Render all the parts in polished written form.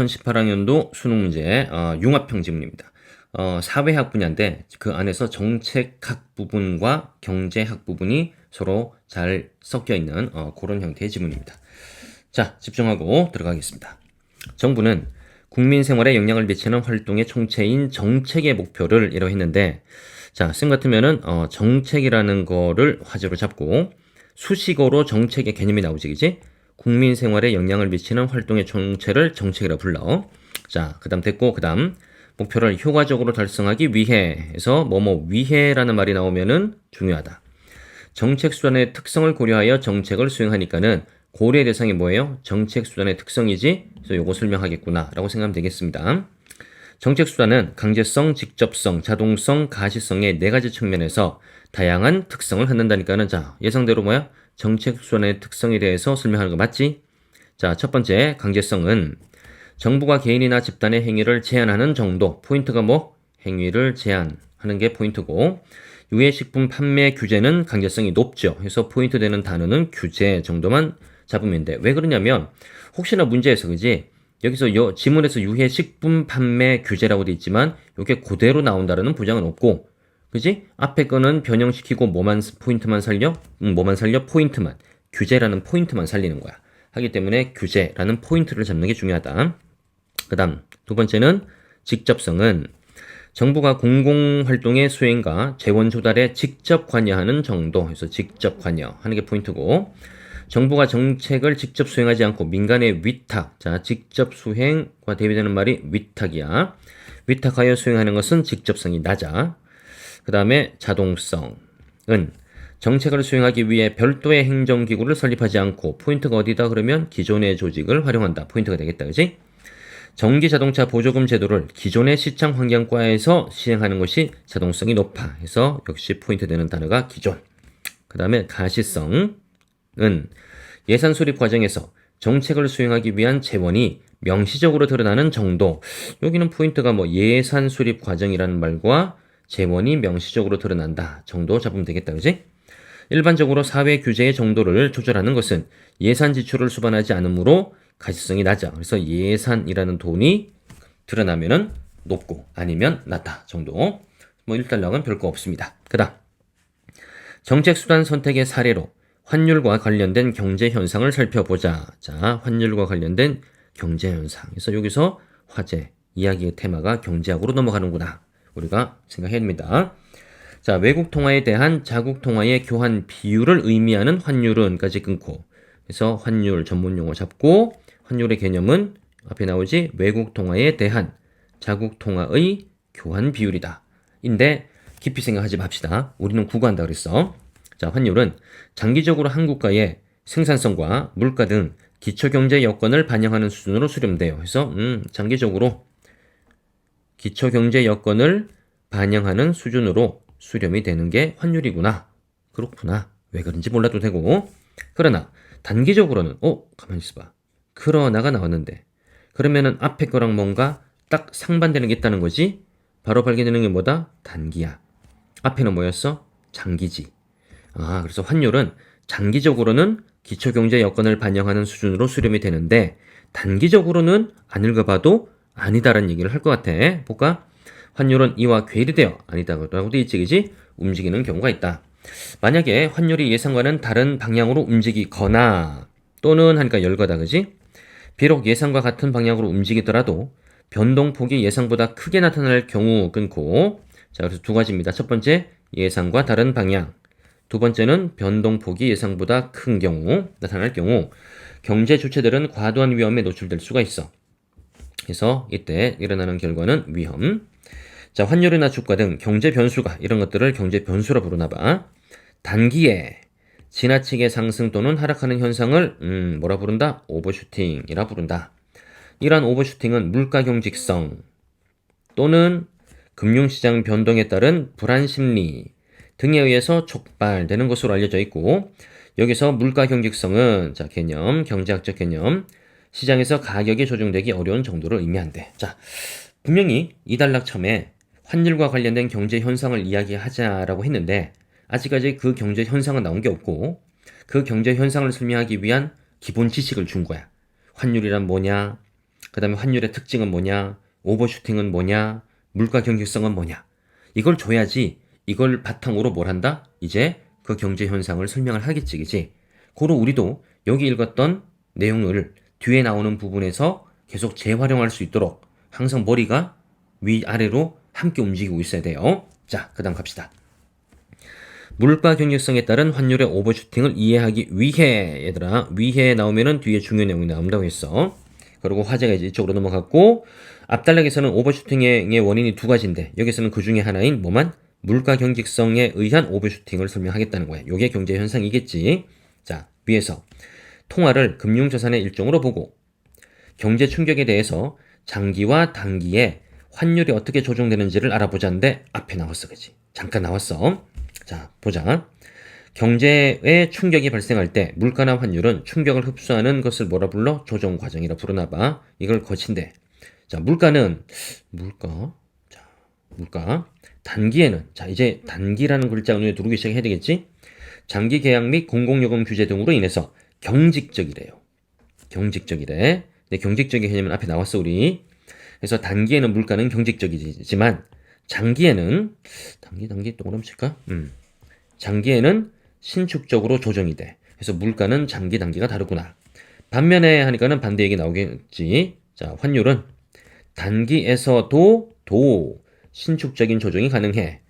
2018학년도 수능 문제 융합형 지문입니다. 사회학 분야인데 그 안에서 정책학 부분과 경제학 부분이 서로 잘 섞여 있는 그런 형태의 지문입니다. 자, 집중하고 들어가겠습니다. 정부는 국민 생활에 영향을 미치는 활동의 총체인 정책의 목표를 이라고 했는데, 자, 쌤 같으면은 정책이라는 거를 화제로 잡고 수식어로 정책의 개념이 나오지, 그지? 국민 생활에 영향을 미치는 활동의 총체를 정책이라 불러. 자, 그 다음 됐고, 그 다음 목표를 효과적으로 달성하기 위해 해서 뭐뭐 위해라는 말이 나오면은 중요하다. 정책 수단의 특성을 고려하여 정책을 수행하니까는 고려 대상이 뭐예요? 정책 수단의 특성이지? 그래서 요거 설명하겠구나 라고 생각하면 되겠습니다. 정책 수단은 강제성, 직접성, 자동성, 가시성의 네 가지 측면에서 다양한 특성을 갖는다니까는, 자, 예상대로 뭐야? 정책 수단의 특성에 대해서 설명하는 거 맞지? 자, 첫 번째 강제성은 정부가 개인이나 집단의 행위를 제한하는 정도. 포인트가 뭐? 행위를 제한하는 게 포인트고, 유해식품 판매 규제는 강제성이 높죠. 그래서 포인트 되는 단어는 규제 정도만 잡으면 돼. 왜 그러냐면 혹시나 문제에서, 그지? 여기서 지문에서 유해식품 판매 규제라고 돼 있지만 이게 그대로 나온다는 보장은 없고, 그지? 앞에 거는 변형시키고 포인트만 살려? 뭐만 살려? 포인트만. 규제라는 포인트만 살리는 거야. 하기 때문에 규제라는 포인트를 잡는 게 중요하다. 그 다음 두 번째는 직접성은 정부가 공공활동의 수행과 재원 조달에 직접 관여하는 정도. 그래서 직접 관여하는 게 포인트고, 정부가 정책을 직접 수행하지 않고 민간의 위탁, 자, 직접 수행과 대비되는 말이 위탁이야. 위탁하여 수행하는 것은 직접성이 낮아. 그 다음에 자동성은 정책을 수행하기 위해 별도의 행정기구를 설립하지 않고, 포인트가 어디다 그러면 기존의 조직을 활용한다. 포인트가 되겠다, 그지? 전기자동차 보조금 제도를 기존의 시장 환경과에서 시행하는 것이 자동성이 높아. 해서 역시 포인트 되는 단어가 기존. 그 다음에 가시성은 예산 수립 과정에서 정책을 수행하기 위한 재원이 명시적으로 드러나는 정도. 여기는 포인트가 뭐 예산 수립 과정이라는 말과 재원이 명시적으로 드러난다 정도 잡으면 되겠다, 그지? 일반적으로 사회 규제의 정도를 조절하는 것은 예산 지출을 수반하지 않으므로 가시성이 낮아. 그래서 예산이라는 돈이 드러나면은 높고 아니면 낮다 정도. 뭐 1달러는 별거 없습니다. 그 다음 정책 수단 선택의 사례로 환율과 관련된 경제 현상을 살펴보자. 자, 환율과 관련된 경제 현상. 그래서 여기서 화제, 이야기의 테마가 경제학으로 넘어가는구나. 우리가 생각해야 됩니다. 자, 외국 통화에 대한 자국 통화의 교환 비율을 의미하는 환율은까지 끊고, 그래서 환율 전문 용어 잡고, 환율의 개념은 앞에 나오지, 외국 통화에 대한 자국 통화의 교환 비율이다. 인데 깊이 생각하지 맙시다. 우리는 구구한다 그랬어. 자, 환율은 장기적으로 한 국가의 생산성과 물가 등 기초경제 여건을 반영하는 수준으로 수렴돼요. 그래서 장기적으로 기초경제 여건을 반영하는 수준으로 수렴이 되는 게 환율이구나. 그렇구나. 왜 그런지 몰라도 되고. 그러나 단기적으로는 가만히 있어봐. 그러나가 나왔는데, 그러면은 앞에 거랑 뭔가 딱 상반되는 게 있다는 거지. 바로 발견되는 게 뭐다? 단기야. 앞에는 뭐였어? 장기지. 그래서 환율은 장기적으로는 기초경제 여건을 반영하는 수준으로 수렴이 되는데 단기적으로는 안 읽어봐도 아니다라는 얘기를 할 것 같아. 볼까? 환율은 이와 괴리되어 아니다라고 돼 있지, 그지? 움직이는 경우가 있다. 만약에 환율이 예상과는 다른 방향으로 움직이거나 또는 하니까 열거다, 그지? 비록 예상과 같은 방향으로 움직이더라도 변동폭이 예상보다 크게 나타날 경우 끊고, 자, 그래서 두 가지입니다. 첫 번째, 예상과 다른 방향. 두 번째는 변동폭이 예상보다 큰 경우, 나타날 경우, 경제 주체들은 과도한 위험에 노출될 수가 있어. 그래서 이때 일어나는 결과는 위험. 자, 환율이나 주가 등 경제 변수가, 이런 것들을 경제 변수라 부르나 봐. 단기에 지나치게 상승 또는 하락하는 현상을 뭐라 부른다? 오버슈팅이라 부른다. 이러한 오버슈팅은 물가 경직성 또는 금융시장 변동에 따른 불안 심리 등에 의해서 촉발되는 것으로 알려져 있고, 여기서 물가 경직성은, 자, 개념, 경제학적 개념, 시장에서 가격이 조정되기 어려운 정도를 의미한대. 자, 분명히 이단락 처음에 환율과 관련된 경제 현상을 이야기하자라고 했는데 아직까지 그 경제 현상은 나온 게 없고, 그 경제 현상을 설명하기 위한 기본 지식을 준 거야. 환율이란 뭐냐, 그 다음에 환율의 특징은 뭐냐, 오버슈팅은 뭐냐, 물가 경직성은 뭐냐. 이걸 줘야지 이걸 바탕으로 뭘 한다? 이제 그 경제 현상을 설명을 하겠지, 그지? 고로 우리도 여기 읽었던 내용을 뒤에 나오는 부분에서 계속 재활용할 수 있도록 항상 머리가 위아래로 함께 움직이고 있어야 돼요. 자, 그 다음 갑시다. 물가 경직성에 따른 환율의 오버슈팅을 이해하기 위해, 얘들아, 위해 나오면은 뒤에 중요한 내용이 나온다고 했어. 그리고 화제가 이제 이쪽으로 넘어갔고, 앞단락에서는 오버슈팅의 원인이 두 가지인데, 여기서는 그 중에 하나인 뭐만? 물가 경직성에 의한 오버슈팅을 설명하겠다는 거야. 요게 경제 현상이겠지. 자, 위에서 통화를 금융자산의 일종으로 보고, 경제 충격에 대해서 장기와 단기에 환율이 어떻게 조정되는지를 알아보자는데 앞에 나왔어, 그치? 잠깐 나왔어. 자, 보자. 경제에 충격이 발생할 때 물가나 환율은 충격을 흡수하는 것을 뭐라 불러? 조정 과정이라 부르나 봐. 이걸 거친대. 자, 물가는 자, 물가. 단기에는 자, 이제 단기라는 글자 눈에 들어오기 시작해야 되겠지? 장기 계약 및 공공요금 규제 등으로 인해서 경직적이래요. 경직적이래. 근데 경직적인 개념은 앞에 나왔어, 우리. 그래서 단기에는 물가는 경직적이지만 장기에는 단기 동그라미 칠까? 장기에는 신축적으로 조정이 돼. 그래서 물가는 장기 단기가 다르구나. 반면에 하니까는 반대 얘기 나오겠지. 자, 환율은 단기에서도 신축적인 조정이 가능해.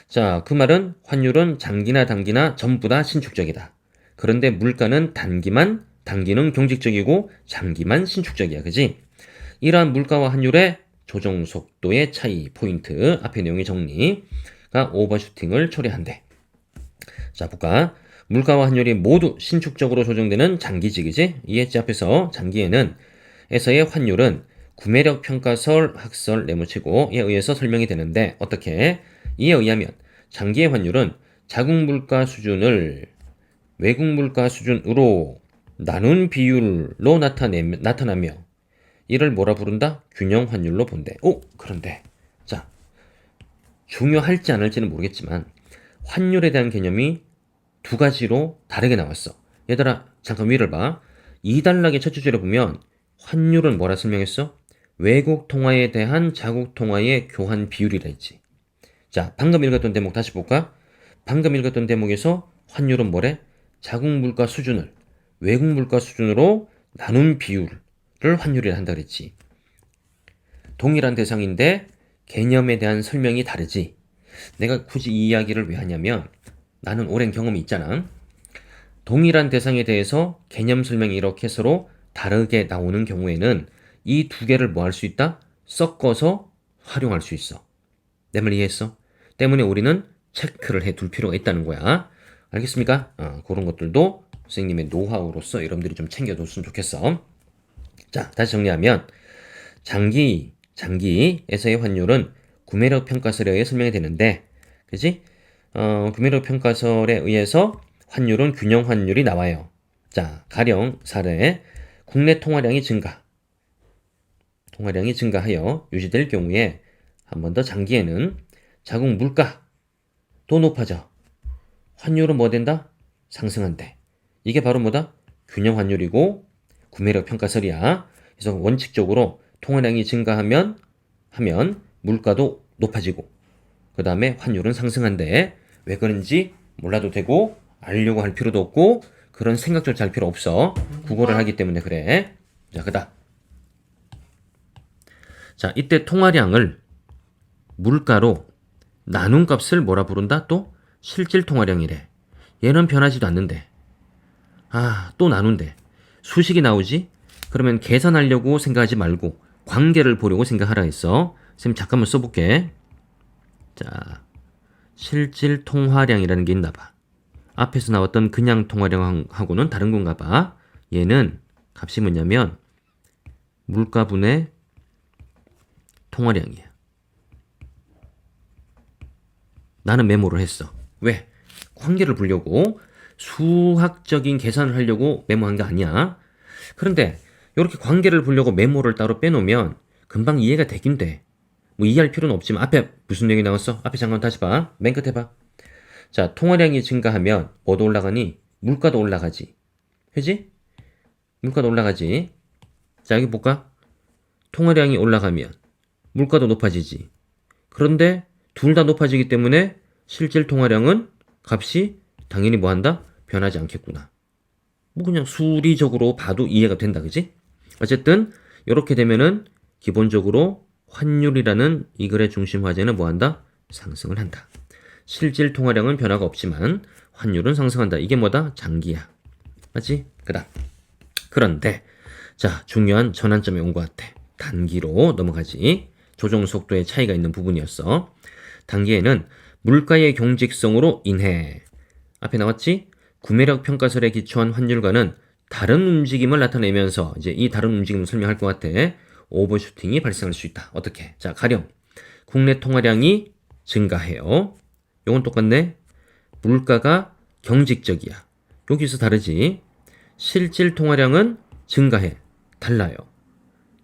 자, 그 말은 환율은 장기나 단기나 전부 다 신축적이다. 그런데 물가는 단기는 경직적이고 장기만 신축적이야. 그지? 이러한 물가와 환율의 조정 속도의 차이, 포인트, 앞의 내용의 정리가 오버슈팅을 초래한대. 자, 볼까? 물가와 환율이 모두 신축적으로 조정되는 장기직이지? 이해했지? 앞에서 장기에는 에서의 환율은 구매력 평가설, 학설, 네모치고에 의해서 설명이 되는데 어떻게? 이에 의하면 장기의 환율은 자국 물가 수준을 외국 물가 수준으로 나눈 비율로 나타나며 이를 뭐라 부른다? 균형 환율로 본대. 오, 그런데 자, 중요할지 않을지는 모르겠지만 환율에 대한 개념이 두 가지로 다르게 나왔어. 얘들아, 잠깐 위를 봐. 2단락의 첫 주제를 보면 환율은 뭐라 설명했어? 외국 통화에 대한 자국 통화의 교환 비율이라 했지. 자, 방금 읽었던 대목 다시 볼까? 방금 읽었던 대목에서 환율은 뭐래? 자국 물가 수준을 외국 물가 수준으로 나눈 비율을 환율이라 한다 그랬지. 동일한 대상인데 개념에 대한 설명이 다르지. 내가 굳이 이 이야기를 왜 하냐면 나는 오랜 경험이 있잖아. 동일한 대상에 대해서 개념 설명이 이렇게 서로 다르게 나오는 경우에는 이 두 개를 뭐 할 수 있다? 섞어서 활용할 수 있어. 내 말 이해했어? 때문에 우리는 체크를 해 둘 필요가 있다는 거야. 알겠습니까? 그런 것들도 선생님의 노하우로서 여러분들이 좀 챙겨뒀으면 좋겠어. 자, 다시 정리하면 장기에서의 환율은 구매력 평가설에 의해 설명이 되는데, 그지? 구매력 평가설에 의해서 환율은 균형 환율이 나와요. 자, 가령 사례, 국내 통화량이 증가하여 유지될 경우에 한 번 더 장기에는 자국 물가도 높아져. 환율은 뭐 된다? 상승한대. 이게 바로 뭐다? 균형 환율이고 구매력 평가설이야. 그래서 원칙적으로 통화량이 증가하면 물가도 높아지고 그 다음에 환율은 상승한대. 왜 그런지 몰라도 되고 알려고 할 필요도 없고 그런 생각조차 할 필요 없어. 국어를 하기 때문에 그래. 자, 그다음. 자, 이때 통화량을 물가로 나눈 값을 뭐라 부른다? 또 실질 통화량이래. 얘는 변하지도 않는데. 또 나눈대. 수식이 나오지? 그러면 계산하려고 생각하지 말고 관계를 보려고 생각하라 했어. 선생님 잠깐만 써볼게. 자, 실질 통화량이라는 게 있나 봐. 앞에서 나왔던 그냥 통화량하고는 다른 건가 봐. 얘는 값이 뭐냐면 물가분의 통화량이야. 나는 메모를 했어. 왜? 관계를 보려고 수학적인 계산을 하려고 메모한 게 아니야. 그런데 이렇게 관계를 보려고 메모를 따로 빼놓으면 금방 이해가 되긴 돼. 뭐 이해할 필요는 없지만 앞에 무슨 얘기 나왔어? 앞에 잠깐 다시 봐. 맨 끝에 봐. 자, 통화량이 증가하면 뭐도 올라가니? 물가도 올라가지. 그지? 물가도 올라가지. 자, 여기 볼까? 통화량이 올라가면 물가도 높아지지. 그런데 둘 다 높아지기 때문에 실질 통화량은 값이 당연히 뭐 한다? 변하지 않겠구나. 뭐 그냥 수리적으로 봐도 이해가 된다. 그지? 어쨌든 이렇게 되면은 기본적으로 환율이라는 이 글의 중심 화제는 뭐 한다? 상승을 한다. 실질 통화량은 변화가 없지만 환율은 상승한다. 이게 뭐다? 장기야. 맞지? 그다음. 그런데 자, 중요한 전환점에 온 것 같아. 단기로 넘어가지. 조정 속도의 차이가 있는 부분이었어. 단기에는 물가의 경직성으로 인해 앞에 나왔지? 구매력 평가설에 기초한 환율과는 다른 움직임을 나타내면서 이제 이 다른 움직임을 설명할 것 같아. 오버슈팅이 발생할 수 있다. 어떻게? 자, 가령 국내 통화량이 증가해요. 요건 똑같네. 물가가 경직적이야. 여기서 다르지. 실질 통화량은 증가해. 달라요.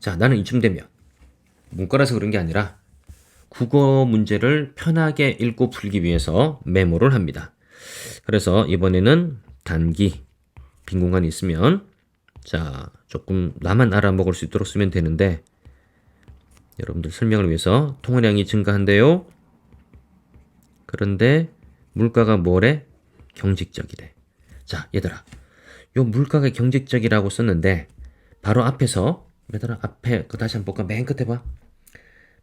자, 나는 이쯤 되면 문과라서 그런 게 아니라 국어 문제를 편하게 읽고 풀기 위해서 메모를 합니다. 그래서 이번에는 단기 빈 공간이 있으면 자, 조금 나만 알아먹을 수 있도록 쓰면 되는데 여러분들 설명을 위해서 통화량이 증가한대요. 그런데 물가가 뭐래? 경직적이래. 자, 얘들아. 요 물가가 경직적이라고 썼는데 바로 앞에서 얘들아 앞에 그 다시 한번 볼까? 맨 끝에 봐.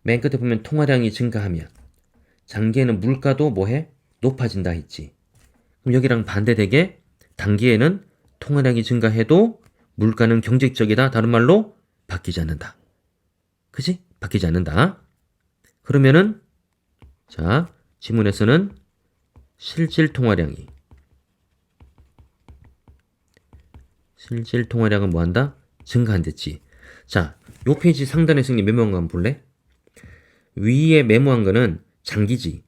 맨 끝에 보면 통화량이 증가하면 장기에는 물가도 뭐해? 높아진다 했지. 그럼 여기랑 반대되게 단기에는 통화량이 증가해도 물가는 경직적이다. 다른 말로 바뀌지 않는다. 그지? 바뀌지 않는다. 그러면은 자, 지문에서는 실질 통화량은 뭐한다? 증가한댔지. 자, 요 페이지 상단에 선생님 메모한 거 한번 볼래? 위에 메모한 거는 장기지.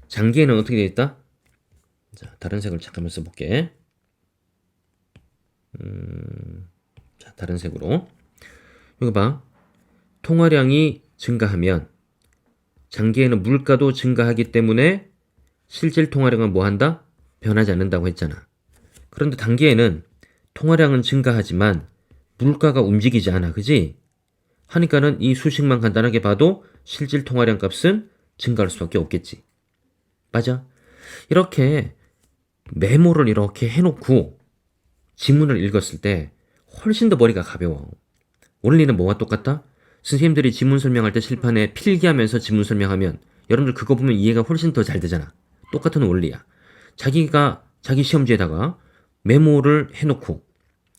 장기에는 어떻게 되어 있다? 자, 다른 색을 잠깐만 써볼게. 자, 다른 색으로. 여기 봐. 통화량이 증가하면 장기에는 물가도 증가하기 때문에 실질 통화량은 뭐 한다? 변하지 않는다고 했잖아. 그런데 단기에는 통화량은 증가하지만 물가가 움직이지 않아. 그지? 하니까는 이 수식만 간단하게 봐도 실질 통화량 값은 증가할 수밖에 없겠지. 맞아? 이렇게 메모를 이렇게 해놓고 지문을 읽었을 때 훨씬 더 머리가 가벼워. 원리는 뭐와 똑같다? 선생님들이 지문 설명할 때 칠판에 필기하면서 지문 설명하면 여러분들 그거 보면 이해가 훨씬 더 잘 되잖아. 똑같은 원리야. 자기가 자기 시험지에다가 메모를 해놓고,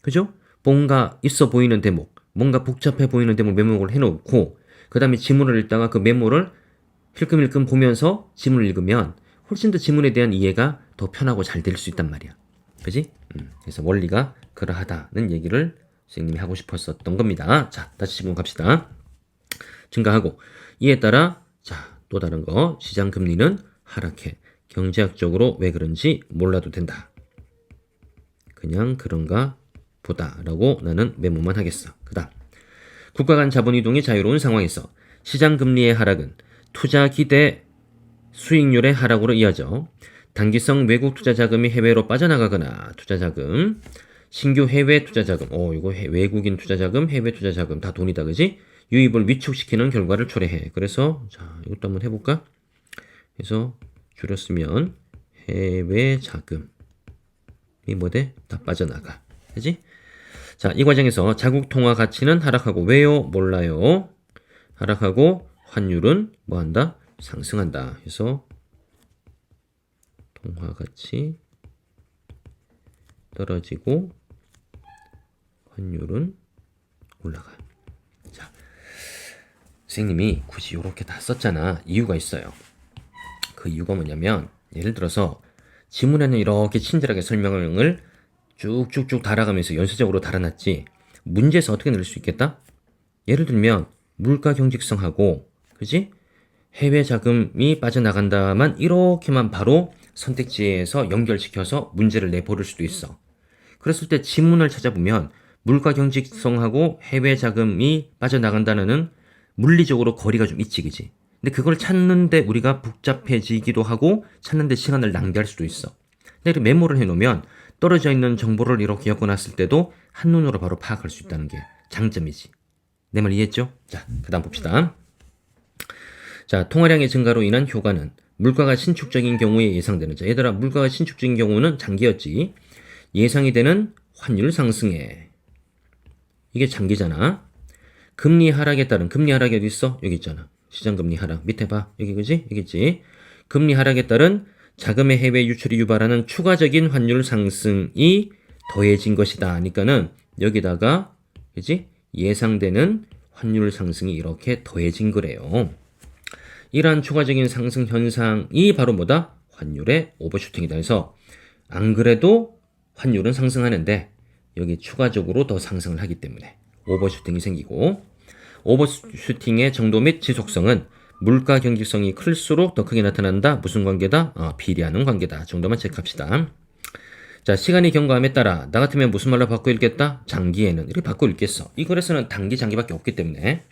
그죠? 뭔가 있어 보이는 대목, 뭔가 복잡해 보이는 대목 메모를 해놓고, 그 다음에 지문을 읽다가 그 메모를 힐끔힐끔 보면서 지문을 읽으면 훨씬 더 지문에 대한 이해가 더 편하고 잘 될 수 있단 말이야. 그지? 그래서 원리가 그러하다는 얘기를 선생님이 하고 싶었었던 겁니다. 자, 다시 지문 갑시다. 증가하고 이에 따라 자, 또 다른 거 시장 금리는 하락해. 경제학적으로 왜 그런지 몰라도 된다. 그냥 그런가 보다라고 나는 메모만 하겠어. 그다음 국가 간 자본 이동이 자유로운 상황에서 시장 금리의 하락은 투자 기대 수익률의 하락으로 이어져 단기성 외국 투자 자금이 해외로 빠져나가거나 투자 자금, 신규 해외 투자 자금, 이거 외국인 투자 자금, 해외 투자 자금 다 돈이다, 그지? 유입을 위축시키는 결과를 초래해. 그래서 자, 이것도 한번 해볼까? 그래서 줄였으면 해외 자금이 뭐돼? 다 빠져나가, 그지? 자, 이 과정에서 자국 통화 가치는 하락하고 왜요? 몰라요. 하락하고 환율은 뭐한다? 상승한다. 그래서 통화 가치 떨어지고 환율은 올라가. 자, 선생님이 굳이 이렇게 다 썼잖아. 이유가 있어요. 그 이유가 뭐냐면 예를 들어서 지문에는 이렇게 친절하게 설명을 쭉쭉쭉 달아가면서 연쇄적으로 달아놨지. 문제에서 어떻게 넣을 수 있겠다? 예를 들면 물가 경직성하고 그지? 해외 자금이 빠져나간다만 이렇게만 바로 선택지에서 연결시켜서 문제를 내버릴 수도 있어. 그랬을 때 지문을 찾아보면 물가 경직성하고 해외 자금이 빠져나간다는 물리적으로 거리가 좀 있지, 그지? 근데 그걸 찾는데 우리가 복잡해지기도 하고 찾는데 시간을 낭비할 수도 있어. 근데 메모를 해놓으면 떨어져 있는 정보를 이렇게 엮어놨을 때도 한눈으로 바로 파악할 수 있다는 게 장점이지. 내 말 이해했죠? 자, 그 다음 봅시다. 자, 통화량의 증가로 인한 효과는 물가가 신축적인 경우에 예상되는, 자, 얘들아, 물가가 신축적인 경우는 장기였지. 예상이 되는 환율 상승에. 이게 장기잖아. 금리 하락에 따른, 금리 하락이 어디 있어? 여기 있잖아. 시장금리 하락. 밑에 봐. 여기 그지? 여기 있지? 금리 하락에 따른 자금의 해외 유출이 유발하는 추가적인 환율 상승이 더해진 것이다. 그러니까는 여기다가 그지? 예상되는 환율 상승이 이렇게 더해진 거래요. 이러한 추가적인 상승 현상이 바로 뭐다? 환율의 오버슈팅이다. 그래서 안 그래도 환율은 상승하는데 여기 추가적으로 더 상승을 하기 때문에 오버슈팅이 생기고, 오버슈팅의 정도 및 지속성은 물가 경직성이 클수록 더 크게 나타난다. 무슨 관계다? 비례하는 관계다. 정도만 체크합시다. 자, 시간이 경과함에 따라 나 같으면 무슨 말로 바꿔 읽겠다? 장기에는 이렇게 바꿔 읽겠어. 이 글에서는 단기, 장기밖에 없기 때문에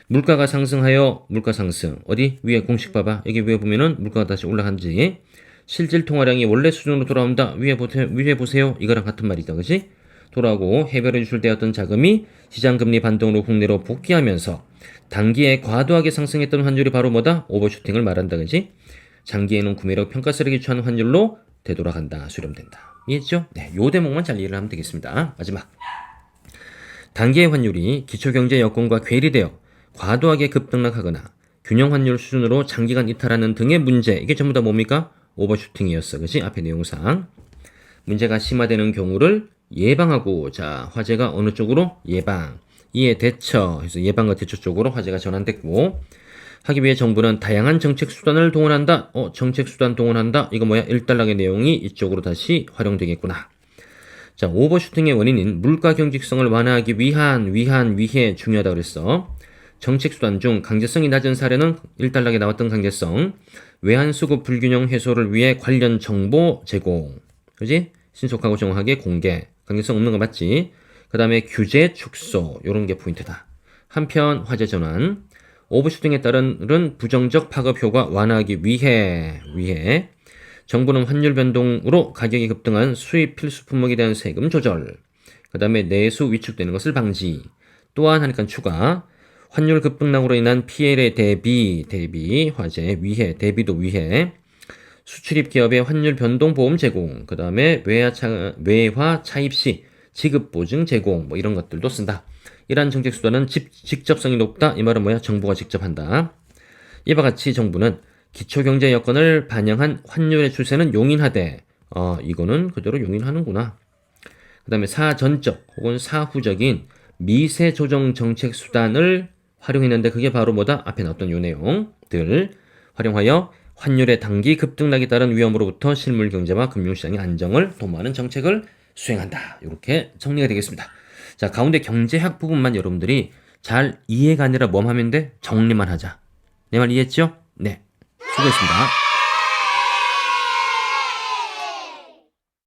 물가가 상승하여 물가 상승. 어디? 위에 공식 봐봐. 여기 위에 보면은 물가가 다시 올라간지. 실질 통화량이 원래 수준으로 돌아온다. 위에 보세요. 이거랑 같은 말이다. 그지? 돌아오고 해외로 유출되었던 자금이 시장금리 반동으로 국내로 복귀하면서 단기에 과도하게 상승했던 환율이 바로 뭐다? 오버슈팅을 말한다. 그지? 장기에는 구매력 평가세를 기초한 환율로 되돌아간다. 수렴된다. 이해했죠? 네, 요 대목만 잘 이해를 하면 되겠습니다. 마지막. 단기의 환율이 기초경제 여건과 괴리되어 과도하게 급등락하거나 균형 환율 수준으로 장기간 이탈하는 등의 문제. 이게 전부 다 뭡니까? 오버슈팅이었어. 그치? 앞에 내용상. 문제가 심화되는 경우를 예방하고, 자, 화제가 어느 쪽으로? 예방. 이에 대처. 그래서 예방과 대처 쪽으로 화제가 전환됐고, 하기 위해 정부는 다양한 정책 수단을 동원한다. 정책 수단 동원한다. 이거 뭐야? 일단락의 내용이 이쪽으로 다시 활용되겠구나. 자, 오버슈팅의 원인인 물가 경직성을 완화하기 위해 중요하다 그랬어. 정책 수단 중 강제성이 낮은 사례는 일단락에 나왔던 강제성, 외환 수급 불균형 해소를 위해 관련 정보 제공, 그지? 신속하고 정확하게 공개, 강제성 없는 거 맞지? 그 다음에 규제 축소, 요런 게 포인트다. 한편 화제 전환, 오버슈팅에 따른 부정적 파급 효과 완화하기 위해 정부는 환율 변동으로 가격이 급등한 수입 필수 품목에 대한 세금 조절, 그 다음에 내수 위축되는 것을 방지, 또한 하니까 추가, 환율 급등락으로 인한 피해에 대비 화재 위해, 대비도 위해, 수출입 기업의 환율 변동 보험 제공, 그 다음에 외화 차입 시 지급 보증 제공, 뭐 이런 것들도 쓴다. 이러한 정책 수단은 직접성이 높다. 이 말은 뭐야? 정부가 직접 한다. 이와 같이 정부는 기초경제 여건을 반영한 환율의 추세는 용인하되, 이거는 그대로 용인하는구나. 그 다음에 사전적 혹은 사후적인 미세 조정 정책 수단을 활용했는데 그게 바로 뭐다? 앞에 나왔던 요 내용들 활용하여 환율의 단기 급등락에 따른 위험으로부터 실물 경제와 금융시장의 안정을 도모하는 정책을 수행한다. 이렇게 정리가 되겠습니다. 자, 가운데 경제학 부분만 여러분들이 잘 이해가 아니라 뭐 하면 돼? 정리만 하자. 내 말 이해했죠? 네. 수고했습니다.